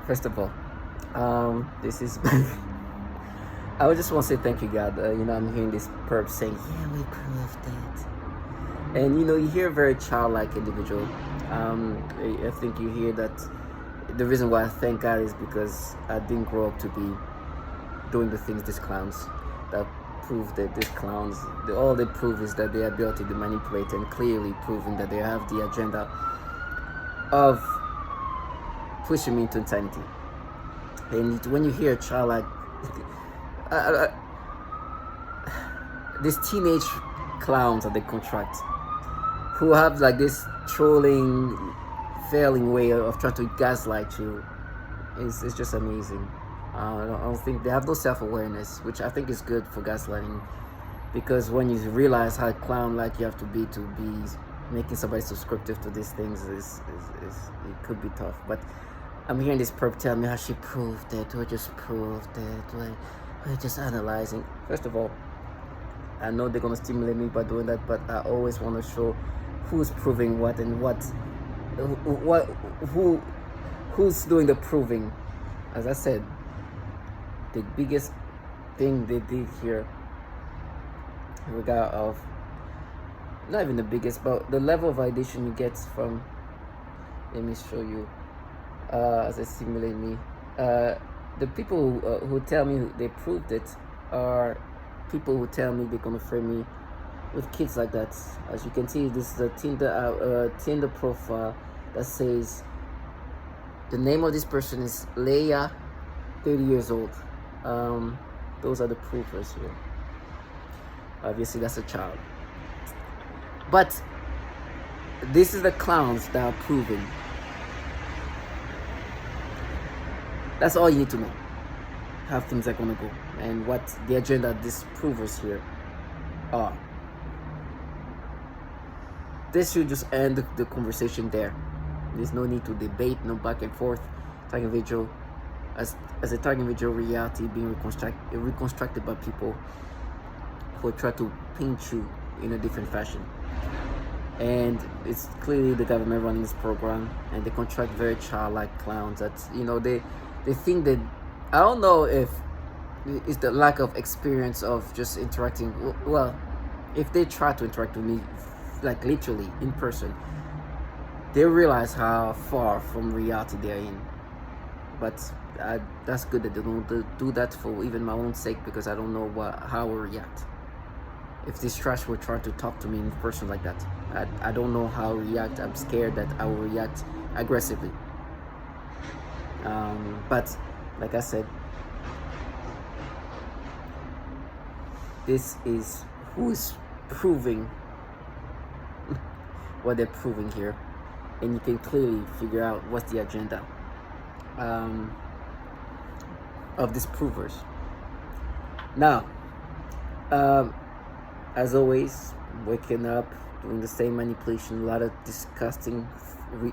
First of all, this is. I would just want to say thank you, God. I'm hearing this perp saying, "Yeah, we proved it," and you hear a very childlike individual. I think you hear that. The reason why I thank God is because I didn't grow up to be doing the things these clowns that prove that these clowns, all they prove is that their ability to manipulate and clearly proving that they have the agenda of pushing me into insanity. And when you hear a child like uh, these teenage clowns that they contract, who have like this trolling, failing way of trying to gaslight you, it's just amazing. I don't think they have no self-awareness, which I think is good for gaslighting, because when you realize how clown-like you have to be making somebody subscriptive to these things, it could be tough. But I'm hearing this perp tell me how she proved it, or just proved it, we're just analyzing. First of all, I know they're gonna stimulate me by doing that, but I always want to show who's proving what and what who's doing the proving. As I said, the biggest thing they did here, in regard of, not even the biggest, but the level of validation you get from, let me show you, as they stimulate me. The people who tell me they proved it are people who tell me they're gonna frame me with kids like that. As you can see, this is a Tinder profile that says the name of this person is Leia, 30 years old. Those are the proofers here. Obviously, that's a child. But this is the clowns that are proving. That's all you need to know. How things are gonna go and what the agenda of these provers here are. This should just end the conversation there. There's no need to debate, no back and forth. Target video, as a target video reality being reconstructed by people who try to paint you in a different fashion. And it's clearly the government running this program, and they contract very childlike clowns that they think that, I don't know if it's the lack of experience of just interacting. Well, if they try to interact with me like literally in person, they realize how far from reality they're in. But that's good that they don't do that for even my own sake, because I don't know how I will react if this trash were trying to talk to me in person like that. I don't know how I will react. I'm scared that I will react aggressively. But like I said, this is who is proving what they're proving here, and you can clearly figure out what's the agenda of these provers. Now, as always, waking up, doing the same manipulation, a lot of disgusting,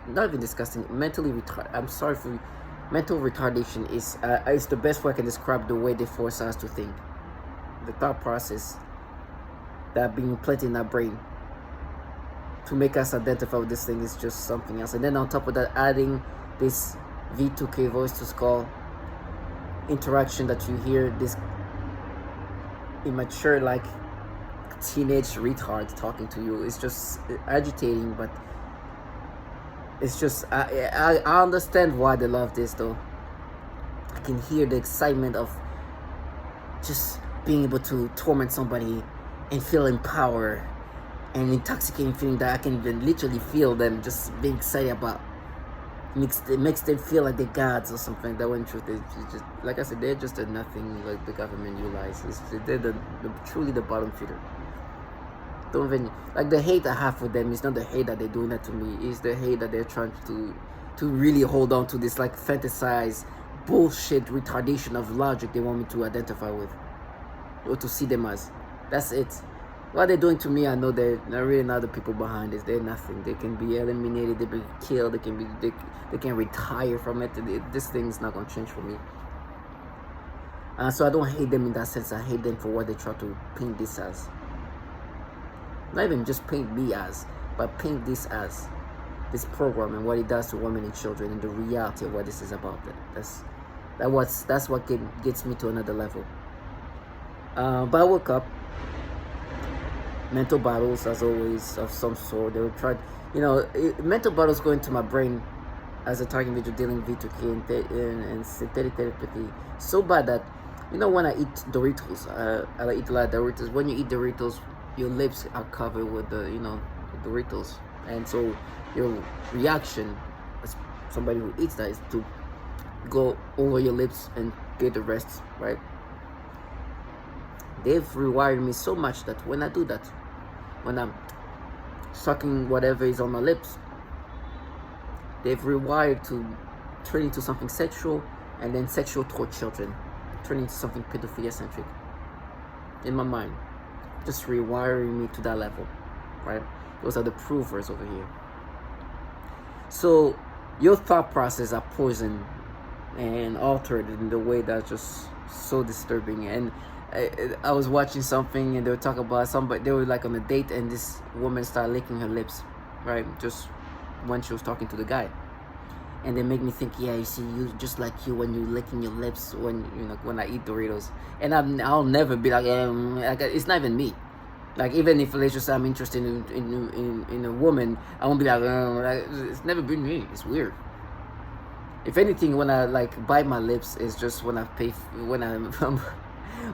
not even disgusting, mentally retarded. I'm sorry for mental retardation is the best way I can describe the way they force us to think. The thought process that being implanted in our brain to make us identify with this thing is just something else. And then on top of that, adding this V2K voice to skull interaction that you hear, this immature, like teenage retard talking to you, is just agitating. But it's just I understand why they love this though. I can hear the excitement of just being able to torment somebody and feel empowered and intoxicating feeling that I can even literally feel them just being excited about. It makes them feel like they're gods or something. That when truth is just, like I said, they're just a nothing, like the government utilizes. They're truly the bottom feeder. Don't even, like, the hate I have for them is not the hate that they're doing that to me. It's the hate that they're trying to really hold on to this like fantasized bullshit retardation of logic they want me to identify with or to see them as. That's it. What they're doing to me, I know they're really not the people behind this. They're nothing. They can be eliminated. They can be killed. They can retire from it. This thing is not gonna change for me. So I don't hate them in that sense. I hate them for what they try to paint this as. Not even just paint me as, but paint this as. this program and what it does to women and children, and the reality of what this is about. That's what gets me to another level. But I woke up, mental battles as always of some sort. They would try, mental battles go into my brain as a target video dealing V2K and synthetic telepathy so bad that, when I eat Doritos, I eat a lot of Doritos. When you eat Doritos, your lips are covered with the Doritos, and so your reaction as somebody who eats that is to go over your lips and get the rest, right? They've rewired me so much that when I do that, when I'm sucking whatever is on my lips, they've rewired to turn into something sexual, and then sexual toward children, turn into something pedophilia-centric in my mind, just rewiring me to that level, right? Those are the provers over here. So your thought process are poisoned and altered in the way that's just so disturbing. And I was watching something, and they were talking about somebody, they were like on a date, and this woman started licking her lips, right, just when she was talking to the guy. And they make me think, yeah, you see, you just like you when you're licking your lips when I eat Doritos. And I'll never be like it's not even me. Like, even if let's just say I'm interested in a woman, I won't be like it's never been me. It's weird. If anything, when I like bite my lips, it's just when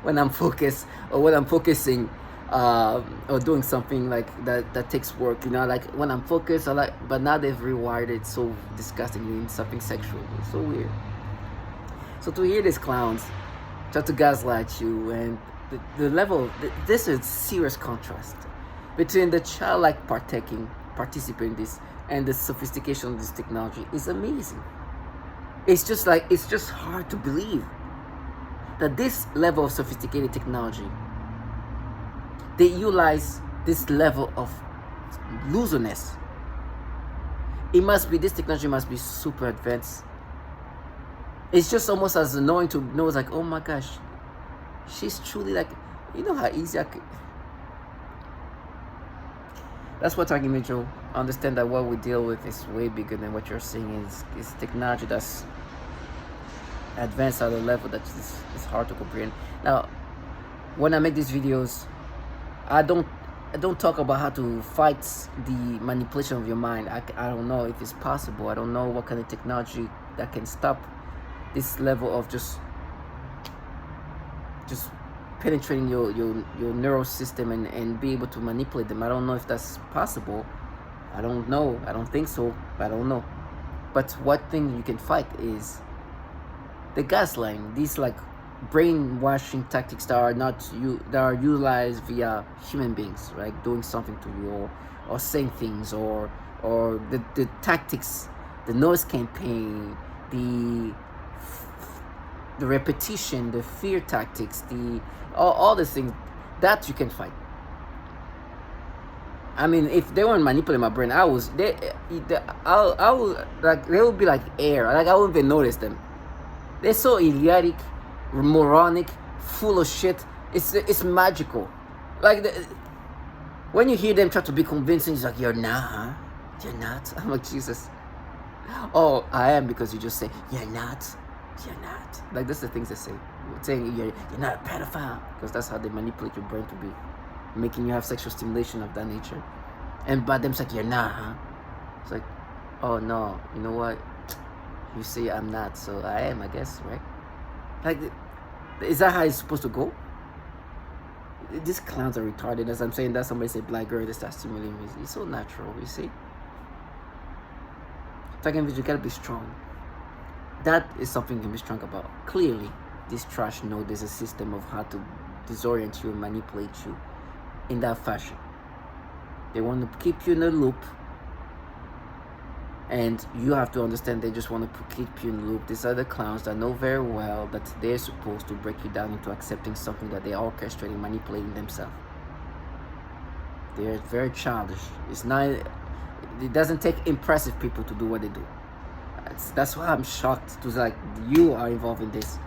when I'm focused, or when I'm focusing, or doing something like that takes work, like when I'm focused, but now they've rewired it so disgustingly in something sexual. It's so weird. So to hear these clowns try to gaslight you, and the level, this is serious contrast between the childlike participating in this and the sophistication of this technology is amazing. It's just hard to believe that this level of sophisticated technology, they utilize this level of loserness. This technology must be super advanced. It's just almost as annoying to know, it's like, oh my gosh, she's truly like, how easy I could. That's what Target Mitchell understand, that what we deal with is way bigger than what you're seeing. Is technology that's advanced at a level that is hard to comprehend. Now, when I make these videos, I don't talk about how to fight the manipulation of your mind. I don't know if it's possible. I don't know what kind of technology that can stop this level of just penetrating your neural system and be able to manipulate them. I don't know if that's possible. I don't know. I don't think so. I don't know. But what thing you can fight is the gaslighting. These like brainwashing tactics that are utilized via human beings, right? Doing something to you, or saying things, or the tactics, the noise campaign, the repetition, the fear tactics, all the things that you can fight. I mean, if they weren't manipulating my brain, I will like, they would be like air. Like, I wouldn't even notice them. They're so idiotic, moronic, full of shit. It's magical. Like, when you hear them try to be convincing, it's like, you're not, huh? You're not. I'm like, Jesus. Oh, I am, because you just say you're not. You're not. Like, that's the things they say. Saying you're not a pedophile, because that's how they manipulate your brain to be, making you have sexual stimulation of that nature. And by them, it's like, you're not, huh? It's like, oh no, you know what? You say I'm not, so I am, I guess, right? Like, is that how it's supposed to go? These clowns are retarded. As I'm saying that, somebody say black girl, they start stimulating me. It's so natural, you see? Talking about, you gotta be strong. That is something you can be strong about. Clearly, this trash know there's a system of how to disorient you and manipulate you in that fashion. They want to keep you in a loop, and you have to understand they just want to keep you in the loop. These are the clowns that know very well that they're supposed to break you down into accepting something that they're orchestrating, manipulating themselves. They're very childish. It doesn't take impressive people to do what they do. That's why I'm shocked to, like, you are involved in this.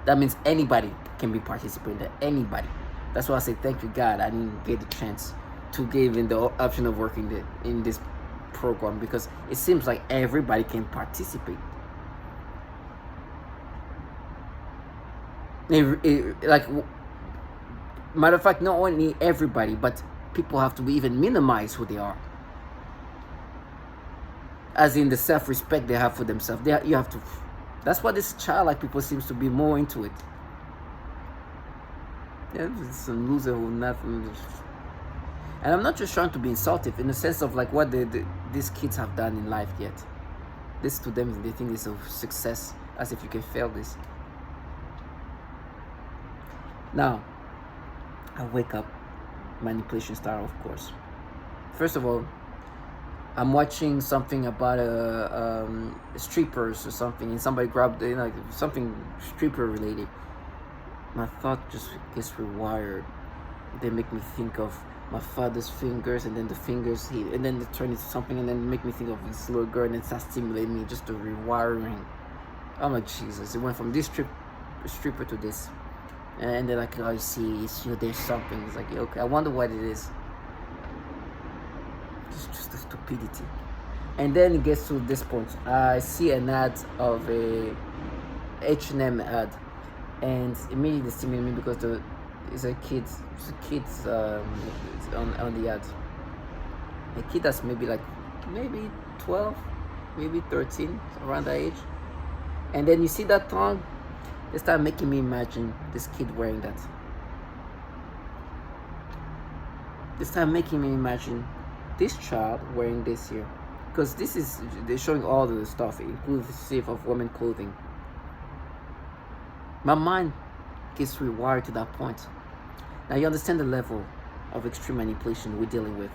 That means anybody can be participating there. Anybody. That's why I say thank you, God. I didn't get the chance to give in the option of working in this program because it seems like everybody can participate. Like, matter of fact, not only everybody, but people have to even minimize who they are, as in the self-respect they have for themselves. You have to. That's why this childlike people seems to be more into it. Yeah, it's some loser who nothing. And I'm not just trying to be insultive in the sense of like what these kids have done in life yet. This to them, they think it's a success, as if you can fail this. Now, I wake up, manipulation style, of course. First of all, I'm watching something about strippers or something, and somebody grabbed, something stripper related. My thought just gets rewired. They make me think of my father's fingers, and then the fingers, and then they turn into something, and then make me think of this little girl, and then start stimulating me, just the rewiring. I'm like, Jesus, it went from this stripper to this. And they're like, oh, you see, there's something. It's like, okay, I wonder what it is. Just the stupidity. And then it gets to this point. I see an ad of a H&M ad, and immediately stimulated me because it's a kid on the ad. A kid that's maybe 12, maybe 13, around that age. And then you see that tongue. They start making me imagine this kid wearing that. They start making me imagine this child wearing this here. Because they're showing all the stuff, inclusive of women clothing. My mind gets rewired to that point. Now you understand the level of extreme manipulation we're dealing with.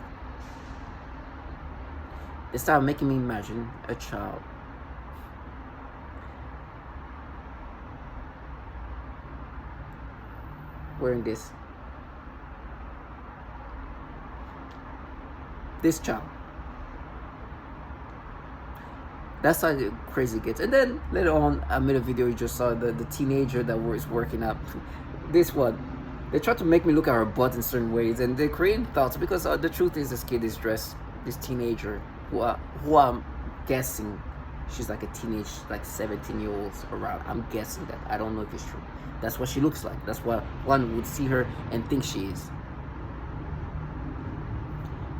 They start making me imagine a child wearing this child. That's how crazy it gets. And then later on, I made a video. You just saw the teenager that was working out. This one, they try to make me look at her butt in certain ways, and they create thoughts because the truth is, this kid is dressed, this teenager who I'm guessing she's like a teenage, like 17-year-olds around. I'm guessing that. I don't know if it's true. That's what she looks like. That's what one would see her and think she is.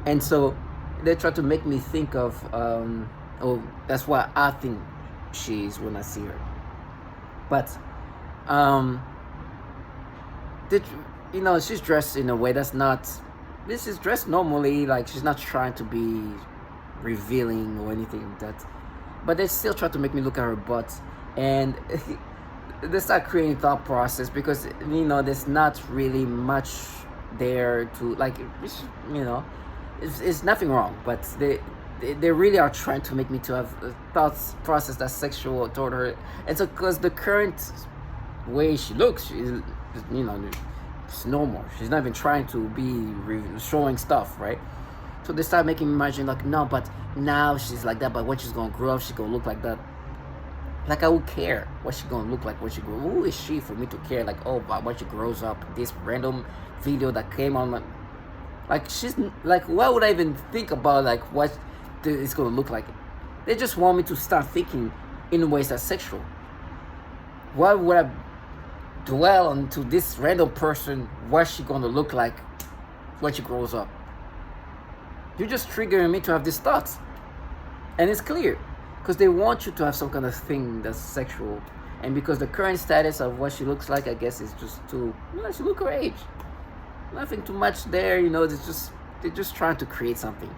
And so they try to make me think of, that's what I think she is when I see her. But, she's dressed in a way that's not, this is dressed normally, like she's not trying to be revealing or anything like that. But they still try to make me look at her butt. And they start creating thought process because, there's not really much there to, it's nothing wrong, but they really are trying to make me to have a thought process that's sexual toward her. And so, because the current way she looks, she's, it's normal. She's not even trying to be showing stuff, right? So they start making me imagine, like, no, but now she's like that, but when she's gonna grow up, she's gonna look like that. Like, I would care what she's gonna look like when she grows. Who is she for me to care? Like, oh, when she grows up, this random video that came on, like, she's like, why would I even think about like what it's gonna look like? They just want me to start thinking in ways that's sexual. Why would I dwell onto this random person? What's she gonna look like when she grows up? You're just triggering me to have these thoughts, and it's clear. Because they want you to have some kind of thing that's sexual. And because the current status of what she looks like, I guess, is just too, she look her age. Nothing too much there, they're just trying to create something.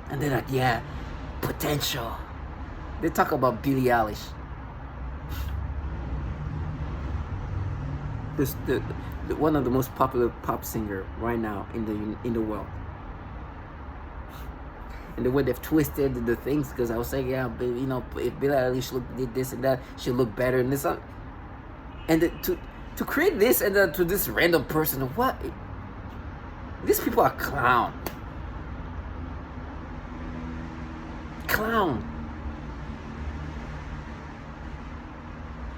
And they're like, yeah, potential. They talk about Billie Eilish. This one of the most popular pop singer right now in the world. And the way they've twisted the things, because I was saying, yeah, baby, if Billie Eilish did this and that, she'll look better and this. And to create this and then to this random person, what? These people are clown.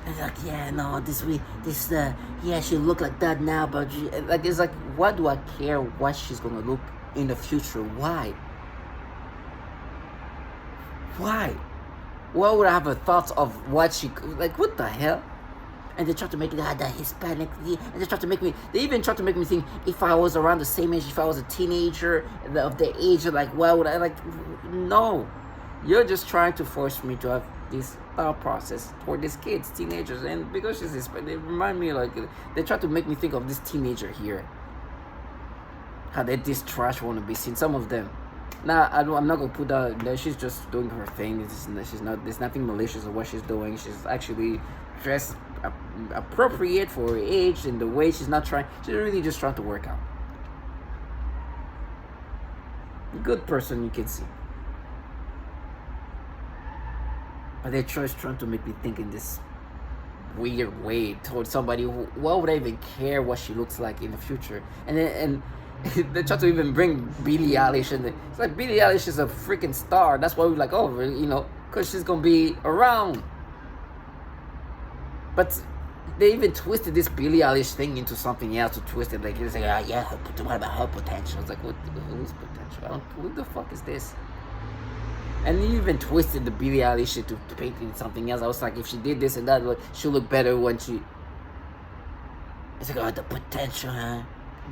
And like, yeah, no, yeah, she'll look like that now, but it's like, why do I care what she's gonna look in the future? Why? Why? Why would I have a thought of what she like? What the hell? And they try to make it that Hispanic, and they try to make me. They even try to make me think if I was around the same age, if I was a teenager of the age, like why would I like? No, you're just trying to force me to have this thought process for these kids, teenagers, and because she's Hispanic, they remind me like they try to make me think of this teenager here. How they this trash want to be seen. Some of them. Now I'm not gonna put that. She's just doing her thing. She's not. There's nothing malicious of what she's doing. She's actually dressed appropriate for her age and the way she's not trying. She's really just trying to work out. Good person, you can see. But they're just trying to make me think in this weird way towards somebody who, why would I even care what she looks like in the future? And then they try to even bring Billie Eilish in. It's like Billie Eilish is a freaking star. That's why we're like, oh, you know, because she's gonna be around. But they even twisted this Billie Eilish thing into something else to twist it. Like, it's like, yeah, what about her potential? It's like, who's potential? What the fuck is this? And you even twisted the Billie Eilish shit to paint it something else. I was like, if she did this and that, she'll look better when she. It's like, oh, the potential, huh?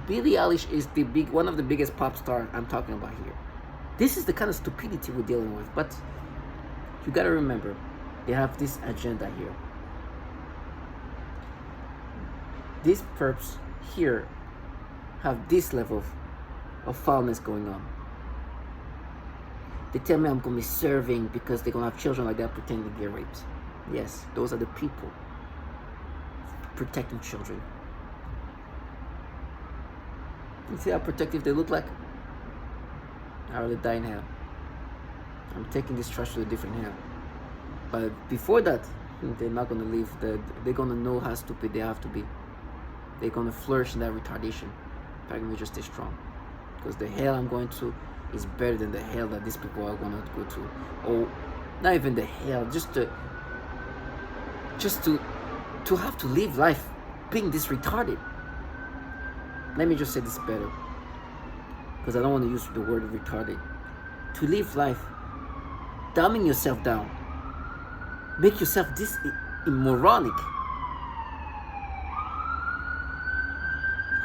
Billie Eilish is one of the biggest pop stars I'm talking about here. This is the kind of stupidity we're dealing with. But you gotta remember, they have this agenda here. These perps here have this level of foulness going on. They tell me I'm going to be serving because they're going to have children like that pretending to get raped. Yes, those are the people protecting children. You see how protective they look like? I rather die in hell. I'm taking this trash to a different hell. But before that, they're not going to leave. They're going to know how stupid they have to be. They're going to flourish in that retardation. If I can just stay strong. Because the hell I'm going to is better than the hell that these people are going to go to. Or not even the hell, just to have to live life being this retarded. Let me just say this better, because I don't want to use the word retarded. To live life dumbing yourself down, make yourself this immoronic.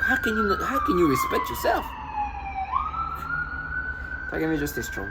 How can you respect yourself? Let me just stay strong.